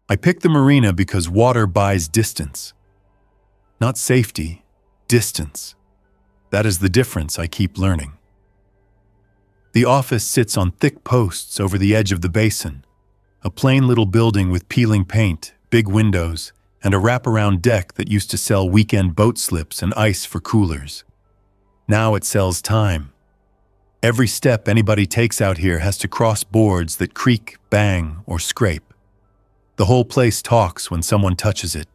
I picked the Marina because water buys distance. Not safety, distance. That is the difference I keep learning. The office sits on thick posts over the edge of the basin, a plain little building with peeling paint, big windows, and a wraparound deck that used to sell weekend boat slips and ice for coolers. Now it sells time. Every step anybody takes out here has to cross boards that creak, bang, or scrape. The whole place talks when someone touches it.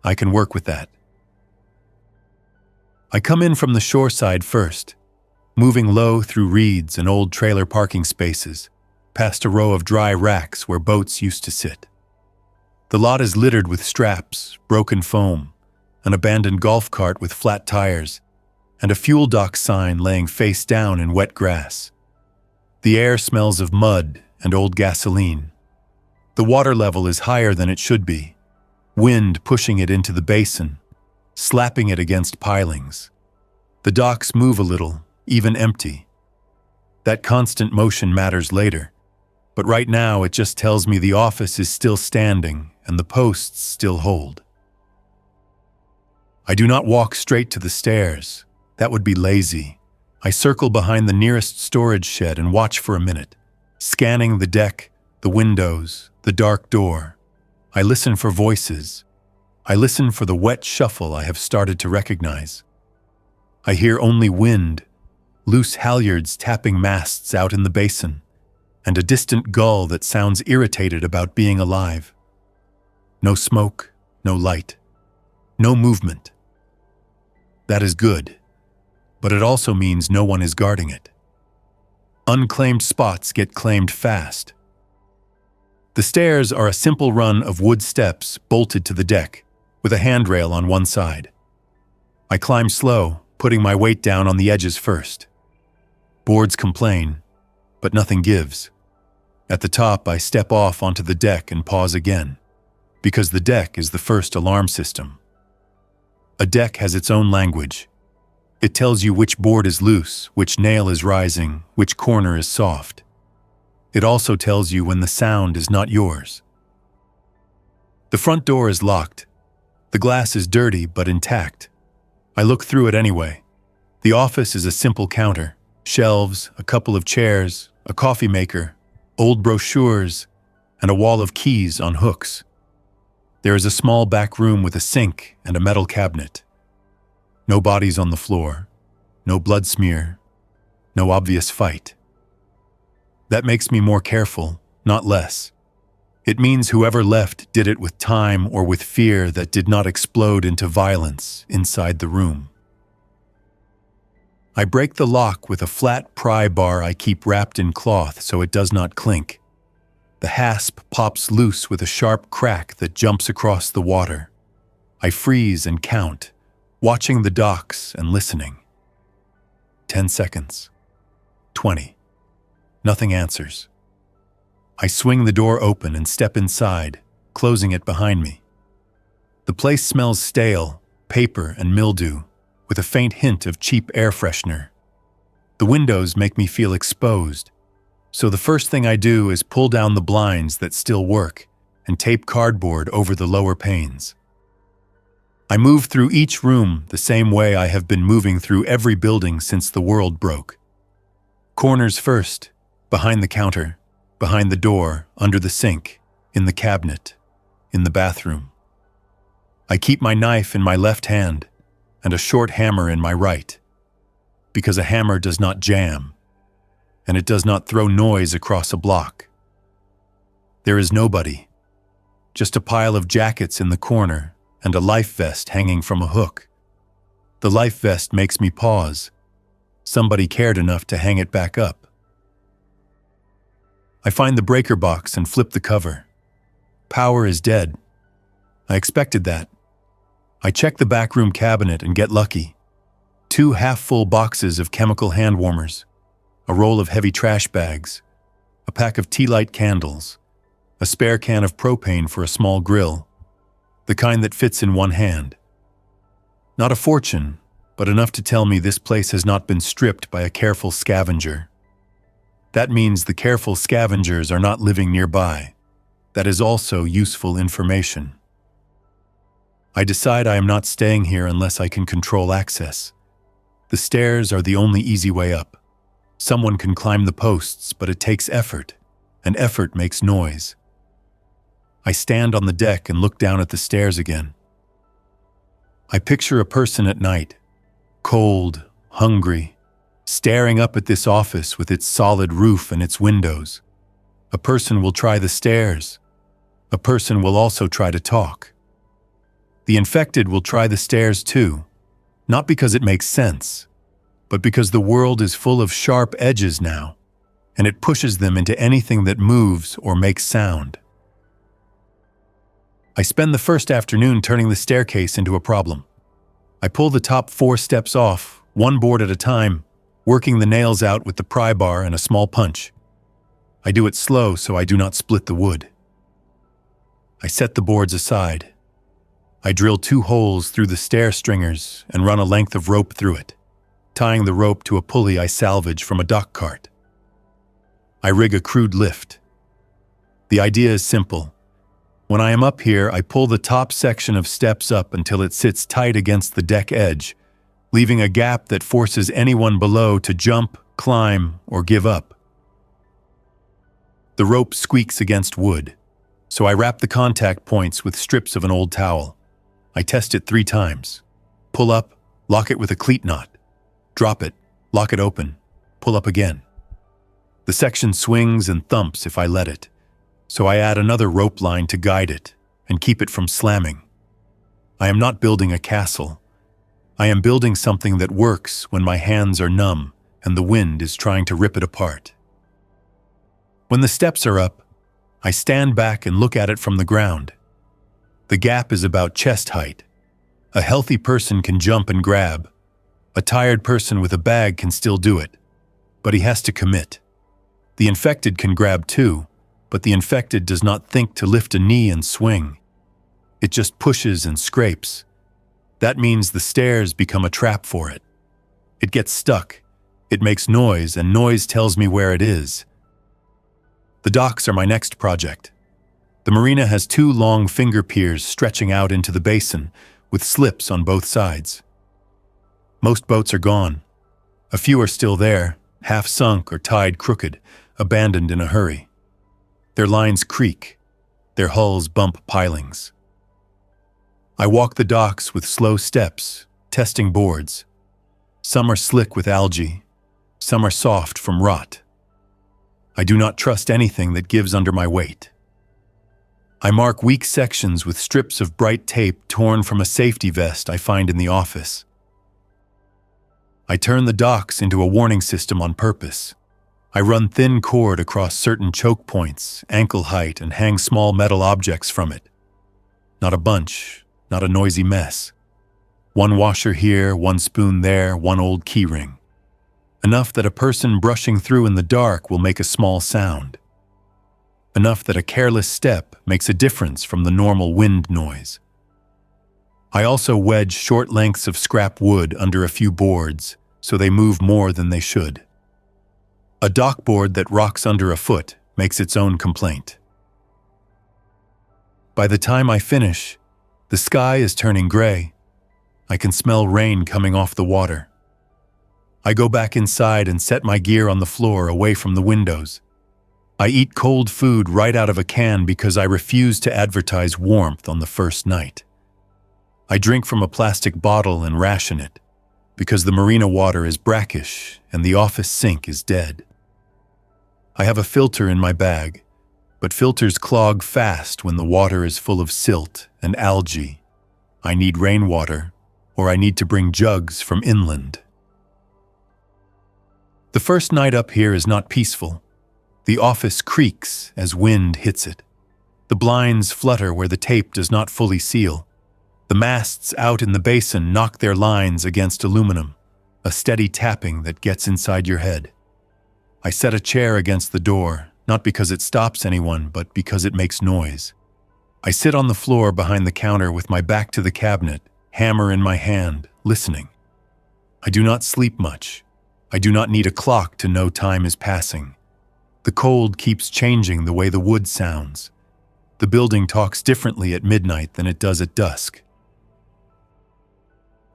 I can work with that. I come in from the shore side first, moving low through reeds and old trailer parking spaces, past a row of dry racks where boats used to sit. The lot is littered with straps, broken foam, an abandoned golf cart with flat tires, and a fuel dock sign laying face down in wet grass. The air smells of mud and old gasoline. The water level is higher than it should be, wind pushing it into the basin, slapping it against pilings. The docks move a little, even empty. That constant motion matters later, but right now it just tells me the office is still standing and the posts still hold. I do not walk straight to the stairs. That would be lazy. I circle behind the nearest storage shed and watch for a minute, scanning the deck, the windows, the dark door. I listen for voices. I listen for the wet shuffle I have started to recognize. I hear only wind, loose halyards tapping masts out in the basin, and a distant gull that sounds irritated about being alive. No smoke, no light, no movement. That is good, but it also means no one is guarding it. Unclaimed spots get claimed fast. The stairs are a simple run of wood steps bolted to the deck, with a handrail on one side. I climb slow, putting my weight down on the edges first. Boards complain, but nothing gives. At the top, I step off onto the deck and pause again, because the deck is the first alarm system. A deck has its own language. It tells you which board is loose, which nail is rising, which corner is soft. It also tells you when the sound is not yours. The front door is locked. The glass is dirty but intact. I look through it anyway. The office is a simple counter, shelves, a couple of chairs, a coffee maker, old brochures, and a wall of keys on hooks. There is a small back room with a sink and a metal cabinet. No bodies on the floor, no blood smear, no obvious fight. That makes me more careful, not less. It means whoever left did it with time or with fear that did not explode into violence inside the room. I break the lock with a flat pry bar I keep wrapped in cloth so it does not clink. The hasp pops loose with a sharp crack that jumps across the water. I freeze and count, watching the docks and listening. 10 seconds. 20. Nothing answers. I swing the door open and step inside, closing it behind me. The place smells stale, paper and mildew, with a faint hint of cheap air freshener. The windows make me feel exposed, so the first thing I do is pull down the blinds that still work and tape cardboard over the lower panes. I move through each room the same way I have been moving through every building since the world broke. Corners first, behind the counter, behind the door, under the sink, in the cabinet, in the bathroom. I keep my knife in my left hand and a short hammer in my right, because a hammer does not jam, and it does not throw noise across a block. There is nobody, just a pile of jackets in the corner and a life vest hanging from a hook. The life vest makes me pause. Somebody cared enough to hang it back up. I find the breaker box and flip the cover. Power is dead. I expected that. I check the backroom cabinet and get lucky. 2 half-full boxes of chemical hand warmers, a roll of heavy trash bags, a pack of tea light candles, a spare can of propane for a small grill, the kind that fits in one hand. Not a fortune, but enough to tell me this place has not been stripped by a careful scavenger. That means the careful scavengers are not living nearby. that is also useful information. I decide I am not staying here unless I can control access. The stairs are the only easy way up. Someone can climb the posts, but it takes effort, and effort makes noise. I stand on the deck and look down at the stairs again. I picture a person at night, cold, hungry, staring up at this office with its solid roof and its windows. A person will try the stairs. A person will also try to talk. The infected will try the stairs too, not because it makes sense, but because the world is full of sharp edges now, and it pushes them into anything that moves or makes sound. I spend the first afternoon turning the staircase into a problem. I pull the top 4 steps off, one board at a time, working the nails out with the pry bar and a small punch. I do it slow so I do not split the wood. I set the boards aside. I drill 2 holes through the stair stringers and run a length of rope through it, tying the rope to a pulley I salvage from a dock cart. I rig a crude lift. The idea is simple. When I am up here, I pull the top section of steps up until it sits tight against the deck edge, leaving a gap that forces anyone below to jump, climb, or give up. The rope squeaks against wood, so I wrap the contact points with strips of an old towel. I test it 3 times. Pull up, lock it with a cleat knot. Drop it, lock it open, pull up again. The section swings and thumps if I let it, so I add another rope line to guide it and keep it from slamming. I am not building a castle. I am building something that works when my hands are numb and the wind is trying to rip it apart. When the steps are up, I stand back and look at it from the ground. The gap is about chest height. A healthy person can jump and grab. A tired person with a bag can still do it, but he has to commit. The infected can grab too, but the infected does not think to lift a knee and swing. It just pushes and scrapes. That means the stairs become a trap for it. It gets stuck. It makes noise, and noise tells me where it is. The docks are my next project. The marina has 2 long finger piers stretching out into the basin, with slips on both sides. Most boats are gone. A few are still there, half sunk or tied crooked, abandoned in a hurry. Their lines creak. Their hulls bump pilings. I walk the docks with slow steps, testing boards. Some are slick with algae. Some are soft from rot. I do not trust anything that gives under my weight. I mark weak sections with strips of bright tape torn from a safety vest I find in the office. I turn the docks into a warning system on purpose. I run thin cord across certain choke points, ankle height, and hang small metal objects from it. Not a bunch, not a noisy mess. 1 washer here, 1 spoon there, 1 old key ring. Enough that a person brushing through in the dark will make a small sound. Enough that a careless step makes a difference from the normal wind noise. I also wedge short lengths of scrap wood under a few boards so they move more than they should. A dockboard that rocks under a foot makes its own complaint. By the time I finish, the sky is turning gray. I can smell rain coming off the water. I go back inside and set my gear on the floor away from the windows. I eat cold food right out of a can because I refuse to advertise warmth on the first night. I drink from a plastic bottle and ration it because the marina water is brackish and the office sink is dead. I have a filter in my bag, but filters clog fast when the water is full of silt and algae. I need rainwater, or I need to bring jugs from inland. The first night up here is not peaceful. The office creaks as wind hits it. The blinds flutter where the tape does not fully seal. The masts out in the basin knock their lines against aluminum, a steady tapping that gets inside your head. I set a chair against the door, not because it stops anyone, but because it makes noise. I sit on the floor behind the counter with my back to the cabinet, hammer in my hand, listening. I do not sleep much. I do not need a clock to know time is passing. The cold keeps changing the way the wood sounds. The building talks differently at midnight than it does at dusk.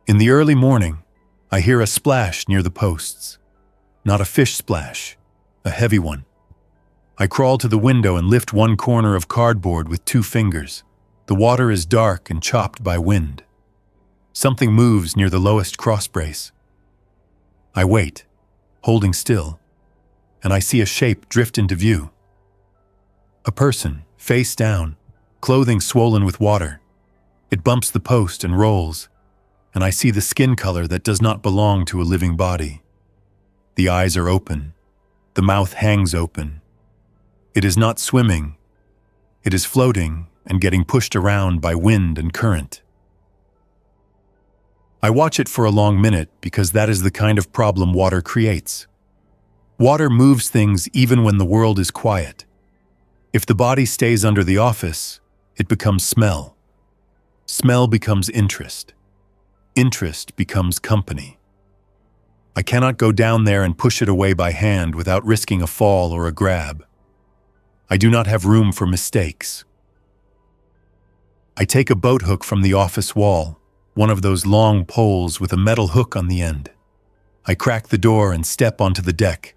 In the early morning, I hear a splash near the posts. Not a fish splash, a heavy one. I crawl to the window and lift one corner of cardboard with 2 fingers. The water is dark and chopped by wind. Something moves near the lowest crossbrace. I wait, holding still, and I see a shape drift into view. A person, face down, clothing swollen with water. It bumps the post and rolls, and I see the skin color that does not belong to a living body. The eyes are open. The mouth hangs open. It is not swimming. It is floating and getting pushed around by wind and current. I watch it for a long minute because that is the kind of problem water creates. Water moves things even when the world is quiet. If the body stays under the office, it becomes smell. Smell becomes interest. Interest becomes company. I cannot go down there and push it away by hand without risking a fall or a grab. I do not have room for mistakes. I take a boat hook from the office wall, one of those long poles with a metal hook on the end. I crack the door and step onto the deck.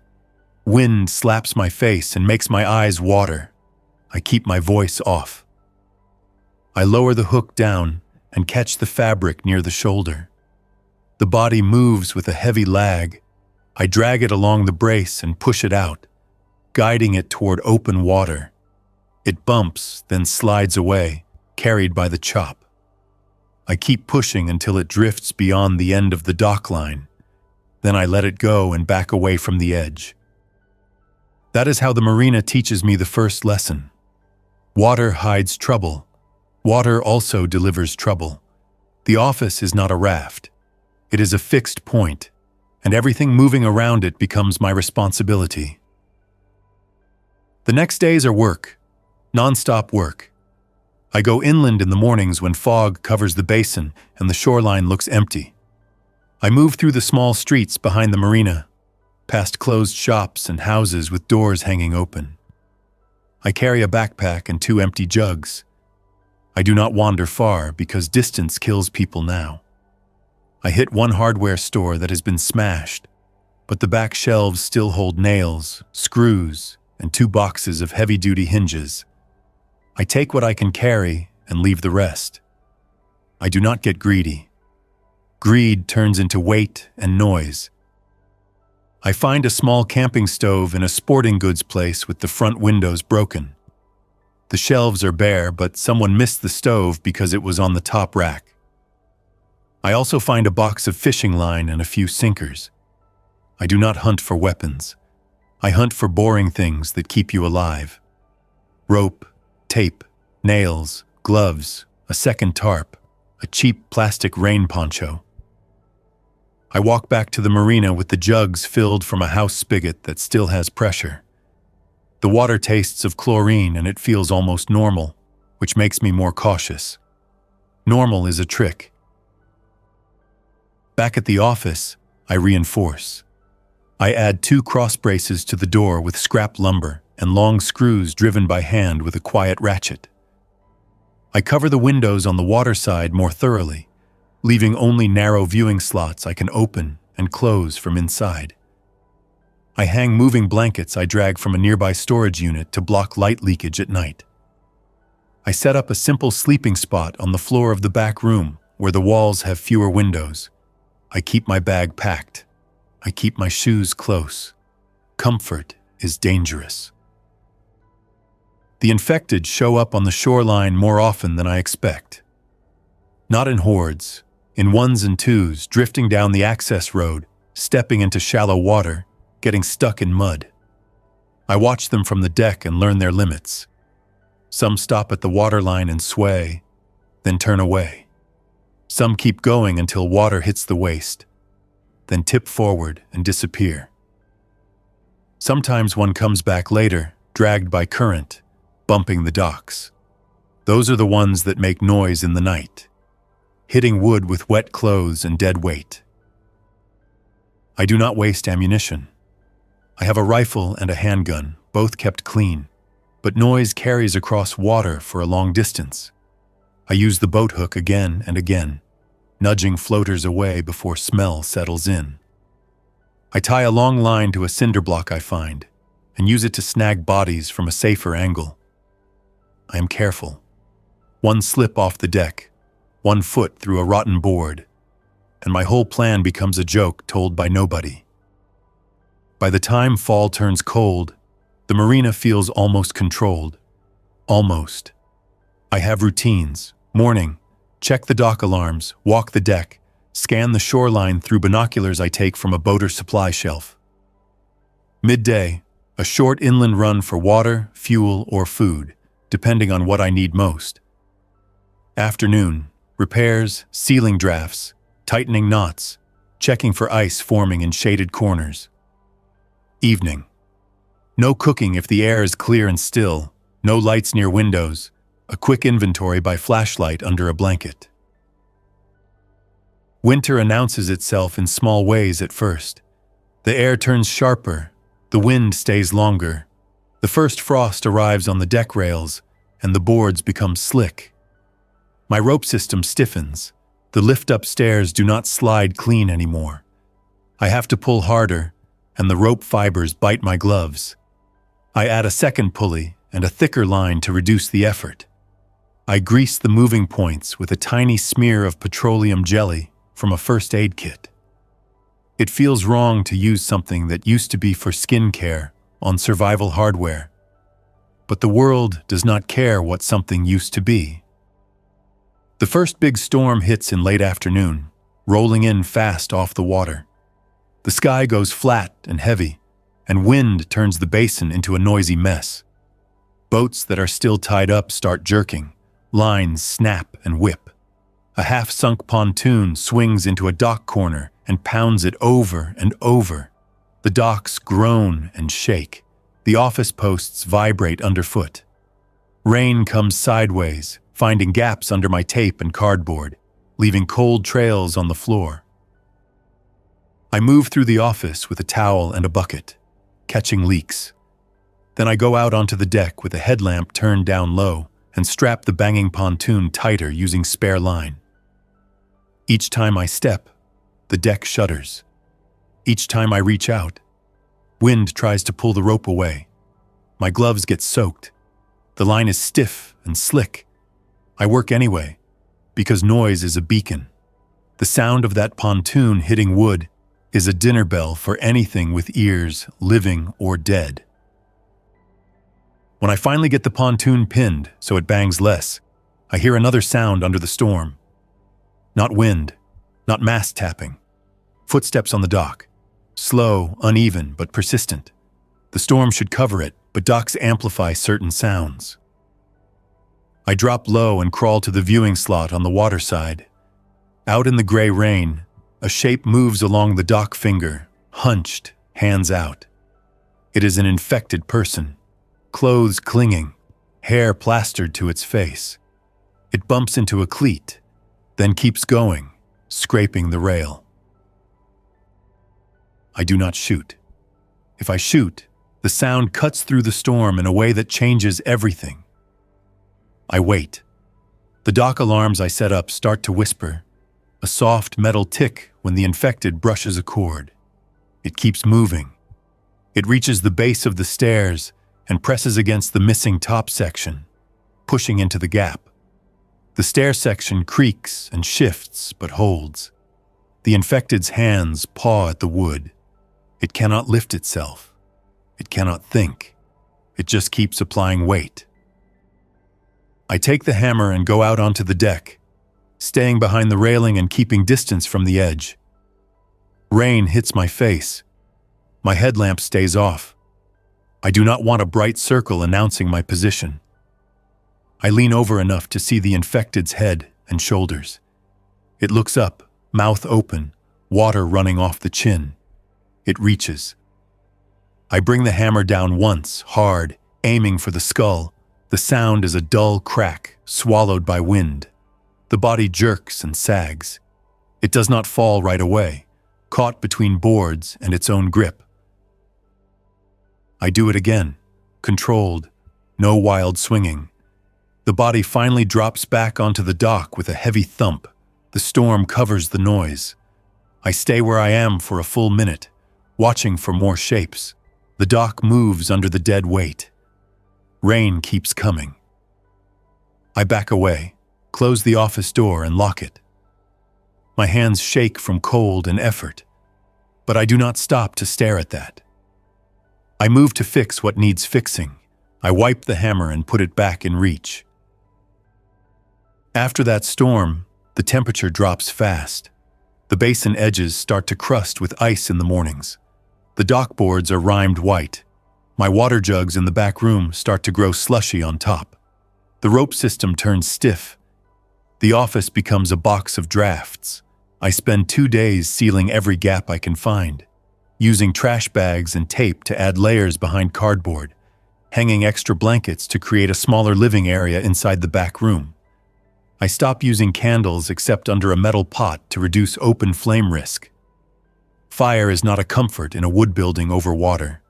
Wind slaps my face and makes my eyes water. I keep my voice off. I lower the hook down and catch the fabric near the shoulder. The body moves with a heavy lag. I drag it along the brace and push it out, guiding it toward open water. It bumps, then slides away, carried by the chop. I keep pushing until it drifts beyond the end of the dock line. Then I let it go and back away from the edge. That is how the Marina teaches me the first lesson. Water hides trouble. Water also delivers trouble. The office is not a raft. It is a fixed point, and everything moving around it becomes my responsibility. The next days are work, non-stop work. I go inland in the mornings when fog covers the basin and the shoreline looks empty. I move through the small streets behind the marina, past closed shops and houses with doors hanging open. I carry a backpack and 2 empty jugs. I do not wander far because distance kills people now. I hit one hardware store that has been smashed, but the back shelves still hold nails, screws, and 2 boxes of heavy-duty hinges. I take what I can carry and leave the rest. I do not get greedy. Greed turns into weight and noise. I find a small camping stove in a sporting goods place with the front windows broken. The shelves are bare, but someone missed the stove because it was on the top rack. I also find a box of fishing line and a few sinkers. I do not hunt for weapons. I hunt for boring things that keep you alive. Rope, tape, nails, gloves, a second tarp, a cheap plastic rain poncho. I walk back to the marina with the jugs filled from a house spigot that still has pressure. The water tastes of chlorine and it feels almost normal, which makes me more cautious. Normal is a trick. Back at the office, I reinforce. I add 2 cross braces to the door with scrap lumber and long screws driven by hand with a quiet ratchet. I cover the windows on the water side more thoroughly, leaving only narrow viewing slots I can open and close from inside. I hang moving blankets I drag from a nearby storage unit to block light leakage at night. I set up a simple sleeping spot on the floor of the back room where the walls have fewer windows. I keep my bag packed. I keep my shoes close. Comfort is dangerous. The infected show up on the shoreline more often than I expect. Not in hordes, in 1s and 2s, drifting down the access road, stepping into shallow water, getting stuck in mud. I watch them from the deck and learn their limits. Some stop at the waterline and sway, then turn away. Some keep going until water hits the waist, then tip forward and disappear. Sometimes one comes back later, dragged by current, bumping the docks. Those are the ones that make noise in the night, hitting wood with wet clothes and dead weight. I do not waste ammunition. I have a rifle and a handgun, both kept clean. but noise carries across water for a long distance. I use the boat hook again and again, nudging floaters away before smell settles in. I tie a long line to a cinder block I find, and use it to snag bodies from a safer angle. I am careful. One slip off the deck, one foot through a rotten board, and my whole plan becomes a joke told by nobody. By the time fall turns cold, the marina feels almost controlled. Almost. I have routines. Morning, check the dock alarms, walk the deck, scan the shoreline through binoculars I take from a boater supply shelf. Midday, a short inland run for water, fuel, or food, depending on what I need most. Afternoon, repairs, sealing drafts, tightening knots, checking for ice forming in shaded corners. Evening. No cooking if the air is clear and still, no lights near windows, a quick inventory by flashlight under a blanket. Winter announces itself in small ways at first. The air turns sharper, the wind stays longer. The first frost arrives on the deck rails, and the boards become slick. My rope system stiffens. The lift upstairs do not slide clean anymore. I have to pull harder, and the rope fibers bite my gloves. I add a second pulley and a thicker line to reduce the effort. I grease the moving points with a tiny smear of petroleum jelly from a first aid kit. It feels wrong to use something that used to be for skin care on survival hardware. But the world does not care what something used to be. The first big storm hits in late afternoon, rolling in fast off the water. The sky goes flat and heavy, and wind turns the basin into a noisy mess. Boats that are still tied up start jerking, lines snap and whip. A half-sunk pontoon swings into a dock corner and pounds it over and over. The docks groan and shake. The office posts vibrate underfoot. Rain comes sideways, finding gaps under my tape and cardboard, leaving cold trails on the floor. I move through the office with a towel and a bucket, catching leaks. Then I go out onto the deck with a headlamp turned down low and strap the banging pontoon tighter using spare line. Each time I step, the deck shudders. Each time I reach out, wind tries to pull the rope away. My gloves get soaked. The line is stiff and slick. I work anyway, because noise is a beacon. The sound of that pontoon hitting wood is a dinner bell for anything with ears, living or dead. When I finally get the pontoon pinned so it bangs less, I hear another sound under the storm. Not wind, not mast tapping. Footsteps on the dock. Slow, uneven, but persistent. The storm should cover it, but docks amplify certain sounds. I drop low and crawl to the viewing slot on the water side. Out in the gray rain, a shape moves along the dock finger, hunched, hands out. It is an infected person, clothes clinging, hair plastered to its face. It bumps into a cleat, then keeps going, scraping the rail. I do not shoot. If I shoot, the sound cuts through the storm in a way that changes everything. I wait. The dock alarms I set up start to whisper, a soft metal tick when the infected brushes a cord. It keeps moving. It reaches the base of the stairs and presses against the missing top section, pushing into the gap. The stair section creaks and shifts but holds. The infected's hands paw at the wood. It cannot lift itself. It cannot think. It just keeps applying weight. I take the hammer and go out onto the deck, staying behind the railing and keeping distance from the edge. Rain hits my face. My headlamp stays off. I do not want a bright circle announcing my position. I lean over enough to see the infected's head and shoulders. It looks up, mouth open, water running off the chin. It reaches. I bring the hammer down once, hard, aiming for the skull. The sound is a dull crack, swallowed by wind. The body jerks and sags. It does not fall right away, caught between boards and its own grip. I do it again, controlled, no wild swinging. The body finally drops back onto the dock with a heavy thump. The storm covers the noise. I stay where I am for a full minute, watching for more shapes. The dock moves under the dead weight. Rain keeps coming. I back away, close the office door and lock it. My hands shake from cold and effort, but I do not stop to stare at that. I move to fix what needs fixing. I wipe the hammer and put it back in reach. After that storm, the temperature drops fast. The basin edges start to crust with ice in the mornings. The dock boards are rimed white. My water jugs in the back room start to grow slushy on top. The rope system turns stiff. The office becomes a box of drafts. I spend 2 days sealing every gap I can find, using trash bags and tape to add layers behind cardboard, hanging extra blankets to create a smaller living area inside the back room. I stop using candles except under a metal pot to reduce open flame risk. Fire is not a comfort in a wood building over water.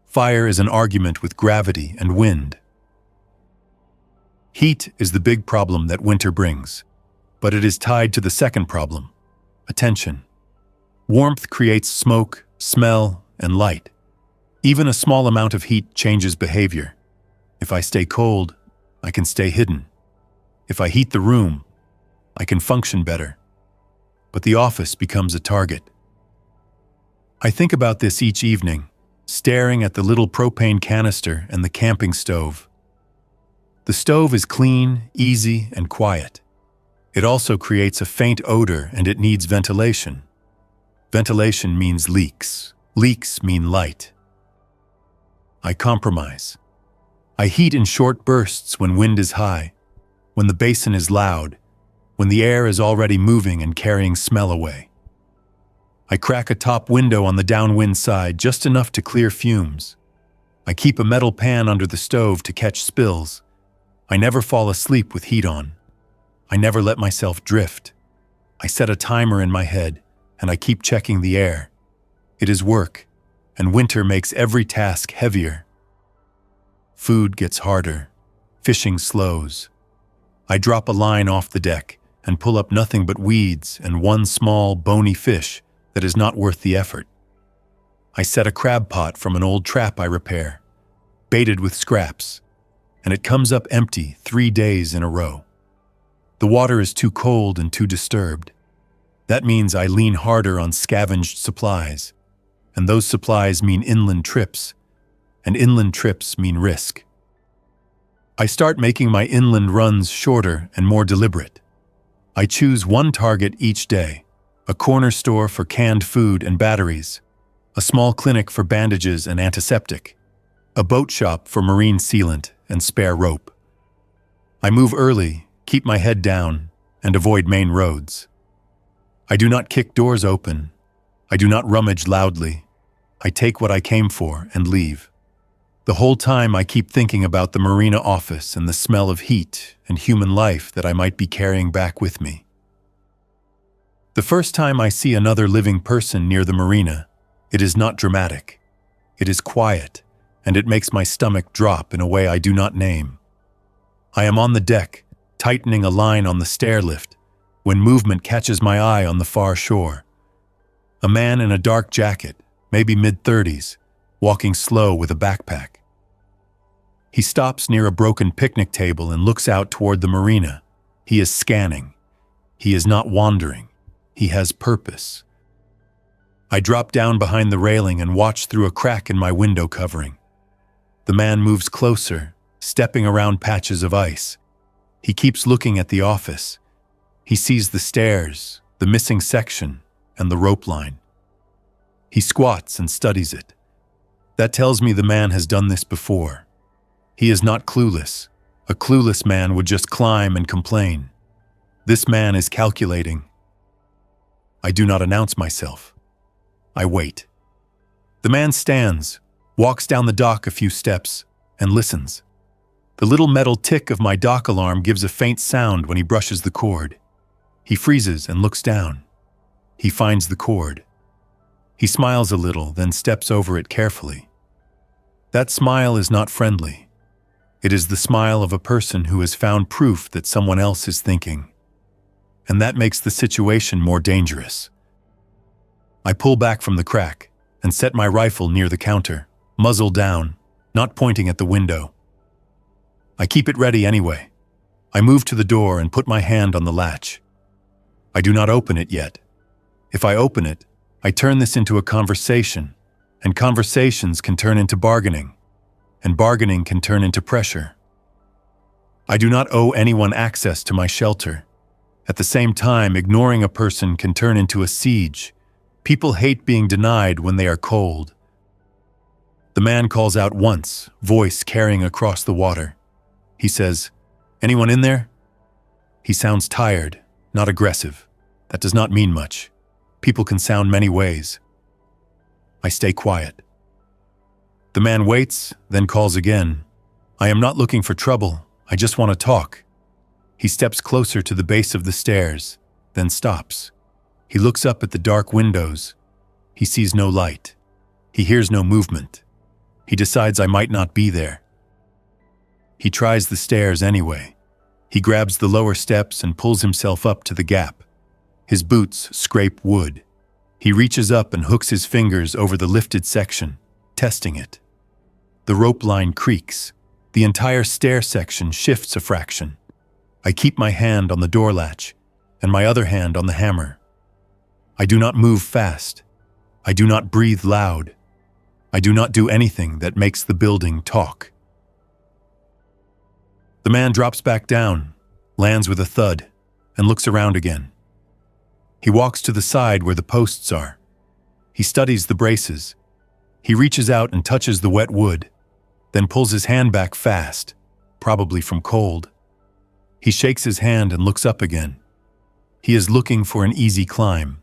Fire is an argument with gravity and wind. Heat is the big problem that winter brings, but it is tied to the second problem: attention. Warmth creates smoke, smell, and light. Even a small amount of heat changes behavior. If I stay cold, I can stay hidden. If I heat the room, I can function better. But the office becomes a target. I think about this each evening, staring at the little propane canister and the camping stove. The stove is clean, easy, and quiet. It also creates a faint odor and it needs ventilation. Ventilation means leaks. Leaks mean light. I compromise. I heat in short bursts when wind is high, when the basin is loud, when the air is already moving and carrying smell away. I crack a top window on the downwind side just enough to clear fumes. I keep a metal pan under the stove to catch spills. I never fall asleep with heat on. I never let myself drift. I set a timer in my head, and I keep checking the air. It is work, and winter makes every task heavier. Food gets harder. Fishing slows. I drop a line off the deck and pull up nothing but weeds and one small, bony fish that is not worth the effort. I set a crab pot from an old trap I repair, baited with scraps, and it comes up empty 3 days in a row. The water is too cold and too disturbed. That means I lean harder on scavenged supplies, and those supplies mean inland trips, and inland trips mean risk. I start making my inland runs shorter and more deliberate. I choose one target each day: a corner store for canned food and batteries, a small clinic for bandages and antiseptic, a boat shop for marine sealant and spare rope. I move early, keep my head down, and avoid main roads. I do not kick doors open. I do not rummage loudly. I take what I came for and leave. The whole time I keep thinking about the Marina office and the smell of heat and human life that I might be carrying back with me. The first time I see another living person near the Marina, it is not dramatic. It is quiet, and it makes my stomach drop in a way I do not name. I am on the deck, tightening a line on the stair lift, when movement catches my eye on the far shore. A man in a dark jacket, maybe mid-30s, walking slow with a backpack. He stops near a broken picnic table and looks out toward the Marina. He is scanning. He is not wandering. He has purpose. I drop down behind the railing and watch through a crack in my window covering. The man moves closer, stepping around patches of ice. He keeps looking at the office. He sees the stairs, the missing section, and the rope line. He squats and studies it. That tells me the man has done this before. He is not clueless. A clueless man would just climb and complain. This man is calculating. I do not announce myself. I wait. The man stands, walks down the dock a few steps, and listens. The little metal tick of my dock alarm gives a faint sound when he brushes the cord. He freezes and looks down. He finds the cord. He smiles a little, then steps over it carefully. That smile is not friendly. It is the smile of a person who has found proof that someone else is thinking. And that makes the situation more dangerous. I pull back from the crack and set my rifle near the counter, muzzle down, not pointing at the window. I keep it ready anyway. I move to the door and put my hand on the latch. I do not open it yet. If I open it, I turn this into a conversation, and conversations can turn into bargaining, and bargaining can turn into pressure. I do not owe anyone access to my shelter. At the same time, ignoring a person can turn into a siege. People hate being denied when they are cold. The man calls out once, voice carrying across the water. He says, "Anyone in there?" He sounds tired, not aggressive. That does not mean much. People can sound many ways. I stay quiet. The man waits, then calls again. I am not looking for trouble. I just want to talk. He steps closer to the base of the stairs, then stops. He looks up at the dark windows. He sees no light. He hears no movement. He decides I might not be there. He tries the stairs anyway. He grabs the lower steps and pulls himself up to the gap. His boots scrape wood. He reaches up and hooks his fingers over the lifted section, testing it. The rope line creaks. The entire stair section shifts a fraction. I keep my hand on the door latch and my other hand on the hammer. I do not move fast. I do not breathe loud. I do not do anything that makes the building talk. The man drops back down, lands with a thud, and looks around again. He walks to the side where the posts are. He studies the braces. He reaches out and touches the wet wood, then pulls his hand back fast, probably from cold. He shakes his hand and looks up again. He is looking for an easy climb.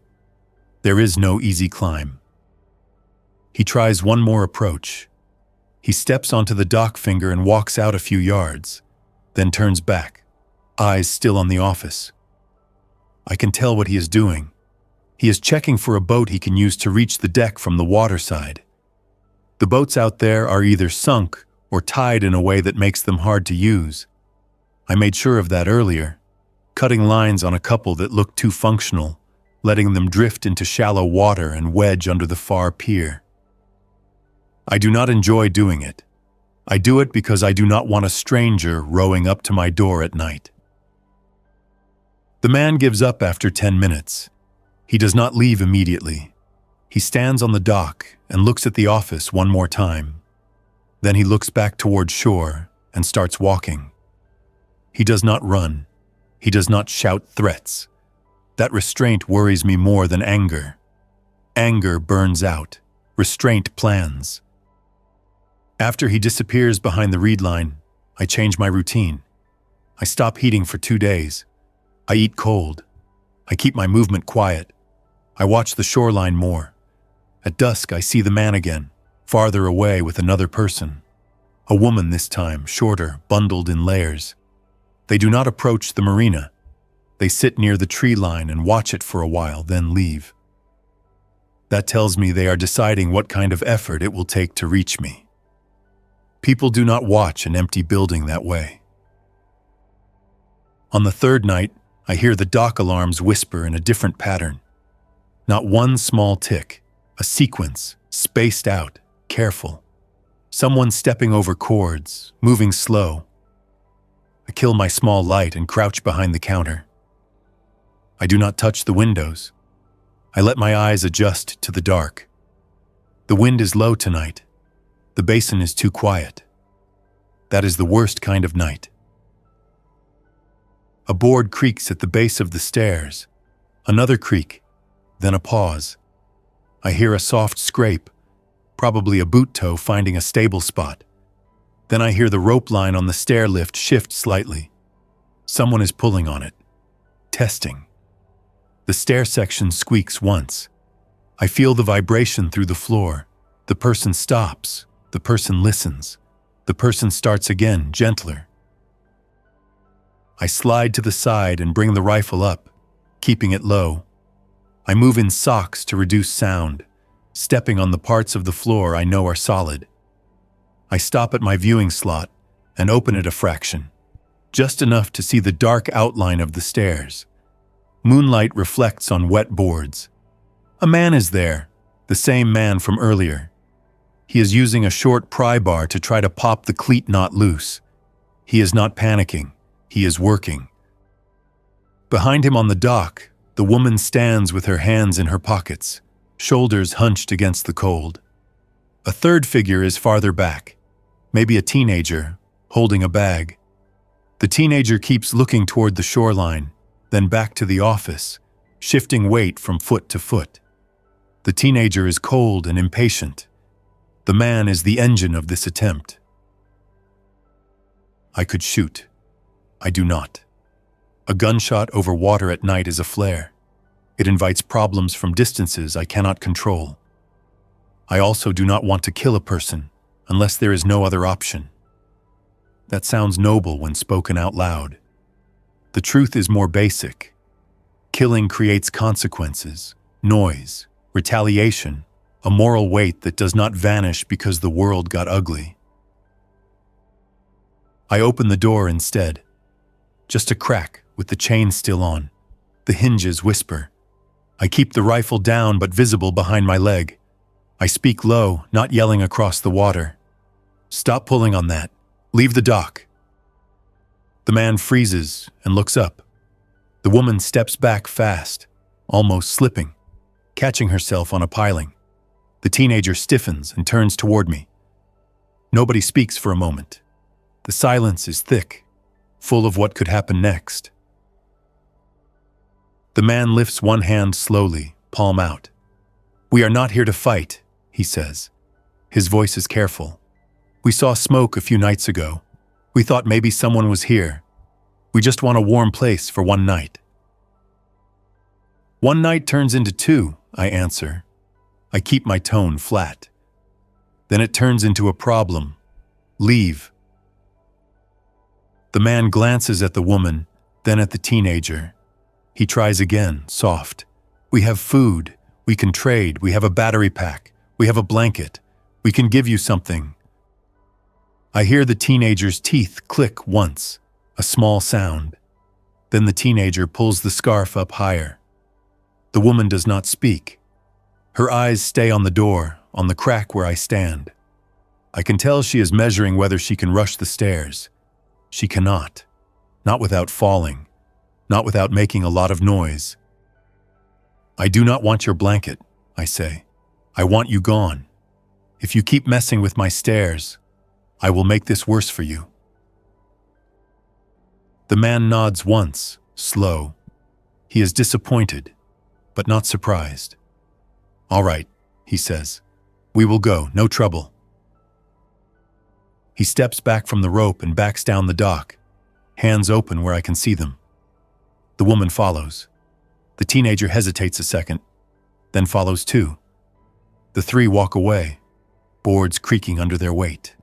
There is no easy climb. He tries one more approach. He steps onto the dock finger and walks out a few yards, then turns back, eyes still on the office. I can tell what he is doing. He is checking for a boat he can use to reach the deck from the water side. The boats out there are either sunk or tied in a way that makes them hard to use. I made sure of that earlier, cutting lines on a couple that looked too functional, letting them drift into shallow water and wedge under the far pier. I do not enjoy doing it. I do it because I do not want a stranger rowing up to my door at night. The man gives up after 10 minutes. He does not leave immediately. He stands on the dock and looks at the office one more time. Then he looks back toward shore and starts walking. He does not run. He does not shout threats. That restraint worries me more than anger. Anger burns out. Restraint plans. After he disappears behind the reed line, I change my routine. I stop heating for 2 days. I eat cold. I keep my movement quiet. I watch the shoreline more. At dusk, I see the man again, farther away with another person. A woman this time, shorter, bundled in layers. They do not approach the marina. They sit near the tree line and watch it for a while, then leave. That tells me they are deciding what kind of effort it will take to reach me. People do not watch an empty building that way. On the third night, I hear the dock alarms whisper in a different pattern. Not one small tick, a sequence, spaced out, careful. Someone stepping over cords, moving slow. I kill my small light and crouch behind the counter. I do not touch the windows. I let my eyes adjust to the dark. The wind is low tonight. The basin is too quiet. That is the worst kind of night. A board creaks at the base of the stairs. Another creak, then a pause. I hear a soft scrape, probably a boot toe finding a stable spot. Then I hear the rope line on the stair lift shift slightly. Someone is pulling on it. Testing. The stair section squeaks once. I feel the vibration through the floor. The person stops. The person listens. The person starts again, gentler. I slide to the side and bring the rifle up, keeping it low. I move in socks to reduce sound, stepping on the parts of the floor I know are solid. I stop at my viewing slot and open it a fraction, just enough to see the dark outline of the stairs. Moonlight reflects on wet boards. A man is there, the same man from earlier. He is using a short pry bar to try to pop the cleat knot loose. He is not panicking. He is working. Behind him on the dock, the woman stands with her hands in her pockets, shoulders hunched against the cold. A third figure is farther back, maybe a teenager, holding a bag. The teenager keeps looking toward the shoreline, then back to the office, shifting weight from foot to foot. The teenager is cold and impatient. The man is the engine of this attempt. I could shoot. I do not. A gunshot over water at night is a flare. It invites problems from distances I cannot control. I also do not want to kill a person unless there is no other option. That sounds noble when spoken out loud. The truth is more basic. Killing creates consequences, noise, retaliation, a moral weight that does not vanish because the world got ugly. I open the door instead. Just a crack with the chain still on. The hinges whisper. I keep the rifle down but visible behind my leg. I speak low, not yelling across the water. Stop pulling on that. Leave the dock. The man freezes and looks up. The woman steps back fast, almost slipping, catching herself on a piling. The teenager stiffens and turns toward me. Nobody speaks for a moment. The silence is thick, full of what could happen next. The man lifts one hand slowly, palm out. "We are not here to fight," he says. His voice is careful. "We saw smoke a few nights ago. We thought maybe someone was here. We just want a warm place for one night." "One night turns into two," I answer. I keep my tone flat. "Then it turns into a problem. Leave." The man glances at the woman, then at the teenager. He tries again, soft. "We have food. We can trade. We have a battery pack. We have a blanket. We can give you something." I hear the teenager's teeth click once, a small sound. Then the teenager pulls the scarf up higher. The woman does not speak. Her eyes stay on the door, on the crack where I stand. I can tell she is measuring whether she can rush the stairs. She cannot. Not without falling. Not without making a lot of noise. "I do not want your blanket," I say. "I want you gone. If you keep messing with my stairs, I will make this worse for you." The man nods once, slow. He is disappointed, but not surprised. "All right," he says. "We will go, no trouble." He steps back from the rope and backs down the dock, hands open where I can see them. The woman follows. The teenager hesitates a second, then follows too. The three walk away, boards creaking under their weight.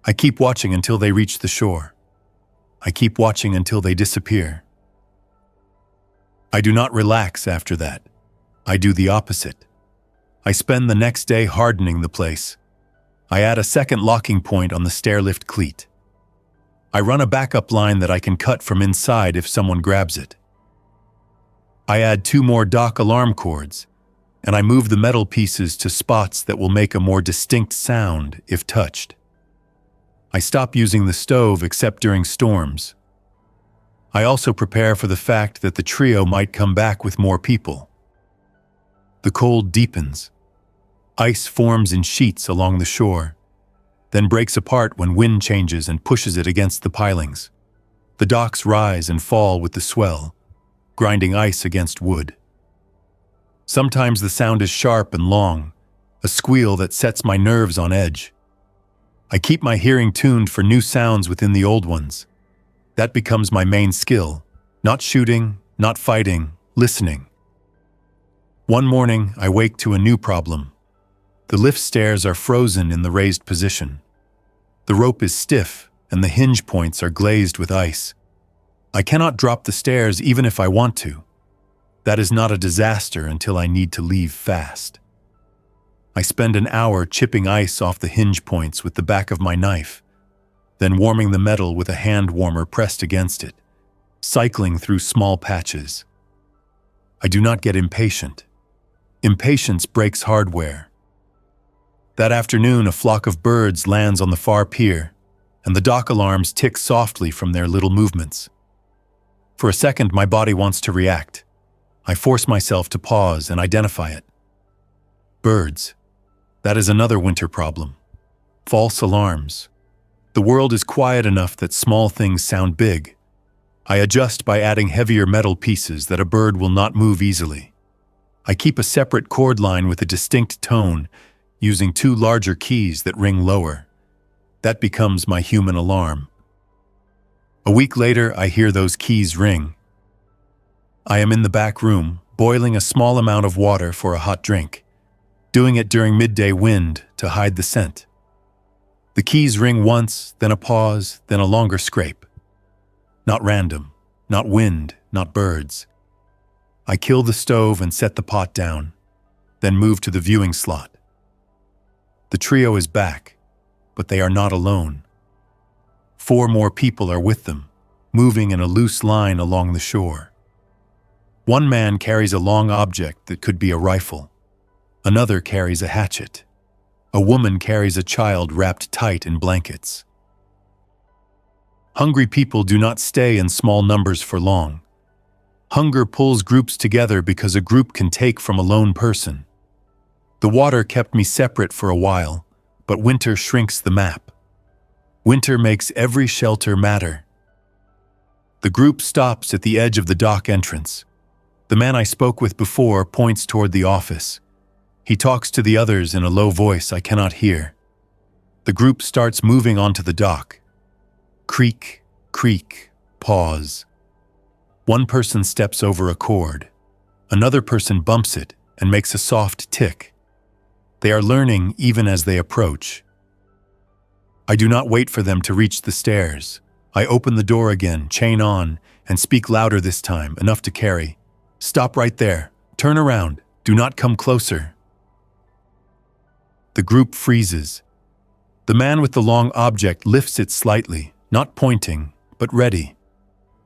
I keep watching until they reach the shore. I keep watching until they disappear. I do not relax after that. I do the opposite. I spend the next day hardening the place. I add a second locking point on the stairlift cleat. I run a backup line that I can cut from inside if someone grabs it. I add 2 more dock alarm cords, and I move the metal pieces to spots that will make a more distinct sound if touched. I stop using the stove except during storms. I also prepare for the fact that the trio might come back with more people. The cold deepens. Ice forms in sheets along the shore, then breaks apart when wind changes and pushes it against the pilings. The docks rise and fall with the swell, grinding ice against wood. Sometimes the sound is sharp and long, a squeal that sets my nerves on edge. I keep my hearing tuned for new sounds within the old ones. That becomes my main skill, not shooting, not fighting, listening. One morning, I wake to a new problem. The lift stairs are frozen in the raised position. The rope is stiff, and the hinge points are glazed with ice. I cannot drop the stairs even if I want to. That is not a disaster until I need to leave fast. I spend an hour chipping ice off the hinge points with the back of my knife. then warming the metal with a hand warmer pressed against it, cycling through small patches. I do not get impatient. Impatience breaks hardware. That afternoon, a flock of birds lands on the far pier, and the dock alarms tick softly from their little movements. For a second, my body wants to react. I force myself to pause and identify it. Birds. That is another winter problem. False alarms. The world is quiet enough that small things sound big. I adjust by adding heavier metal pieces that a bird will not move easily. I keep a separate chord line with a distinct tone, using 2 larger keys that ring lower. That becomes my human alarm. A week later, I hear those keys ring. I am in the back room, boiling a small amount of water for a hot drink, doing it during midday wind to hide the scent. The keys ring once, then a pause, then a longer scrape. Not random, not wind, not birds. I kill the stove and set the pot down, then move to the viewing slot. The trio is back, but they are not alone. 4 more people are with them, moving in a loose line along the shore. One man carries a long object that could be a rifle. Another carries a hatchet. A woman carries a child wrapped tight in blankets. Hungry people do not stay in small numbers for long. Hunger pulls groups together because a group can take from a lone person. The water kept me separate for a while, but winter shrinks the map. Winter makes every shelter matter. The group stops at the edge of the dock entrance. The man I spoke with before points toward the office. He talks to the others in a low voice I cannot hear. The group starts moving onto the dock. Creak, creak, pause. One person steps over a cord. Another person bumps it and makes a soft tick. They are learning even as they approach. I do not wait for them to reach the stairs. I open the door again, chain on, and speak louder this time, enough to carry. Stop right there. Turn around. Do not come closer. The group freezes. The man with the long object lifts it slightly, not pointing, but ready.